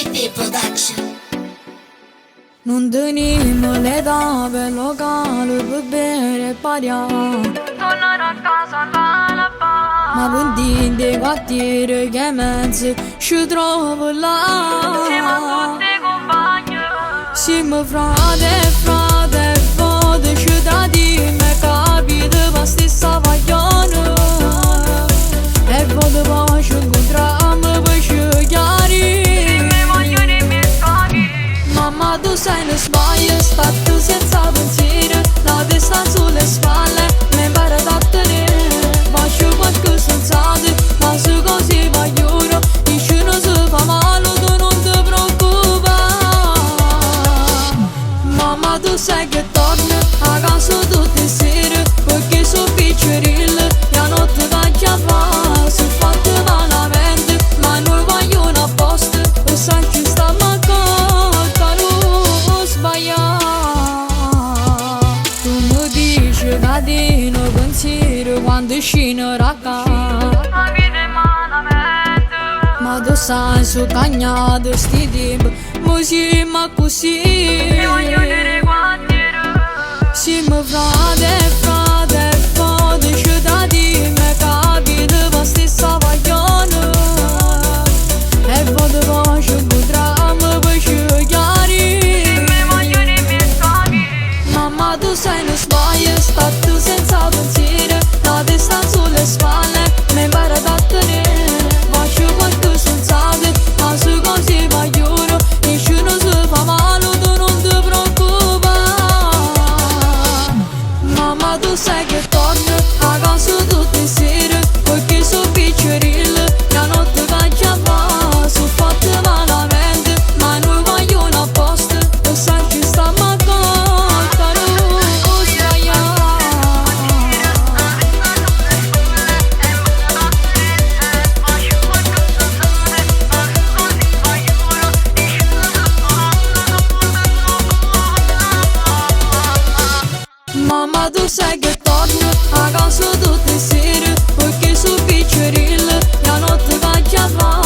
PP Production. Non tenim l'età per locale per bere e pariare, tornare a casa alla ma punti dei quartieri che mezzo ci trovo là. siamo tutti compagni. Siamo frate, foto cittadini, capite per stessa paglione. E voto poi ci incontriamo per ci chiarire. Mi vogliono i miei scogli. Mamma tu sei una sbaglia, stato senza pensiero, la testa sulle spalle, mi impara a tenere. Faccio qualche sensato, ma se così vogliono, dici non si fa male, tu non ti preoccupare. Mamma tu sai che torno a casa tutte le sere, perché sono piccerille, la notte va a chiamare, sono fatte malamente, ma noi vogliono apposta, e sai ci sta mancata, non sbagliare. Tu mi dici che non pensiero quando scino racca, La vita è malamente. ma tu sai su cagnato sti tempi, mo siamo così. Mi vogliono i quartieri. Siamo frate, foto cittadini, capite per stessa paglione. E voto poi ci incontriamo per ci chiarire. Mi vogliono i miei scogli. Mamma tu sei una sbaglia, stato senza pensiero, la testa sulle spalle, mi impara a tenere. Faccio qualche sensato, ma se così vogliono, dici non si fa male, tu non ti preoccupare. Mamma tu sai che torno a casa tutte le sere, perché sono piccerille, la notte va a chiamare, sono fatte malamente, ma noi vogliono apposta, e sai ci sta mancata, non sbagliare. Mamma tu sai che torno a casa tutte le sere, perché sono piccerille, la notte va a chiamare.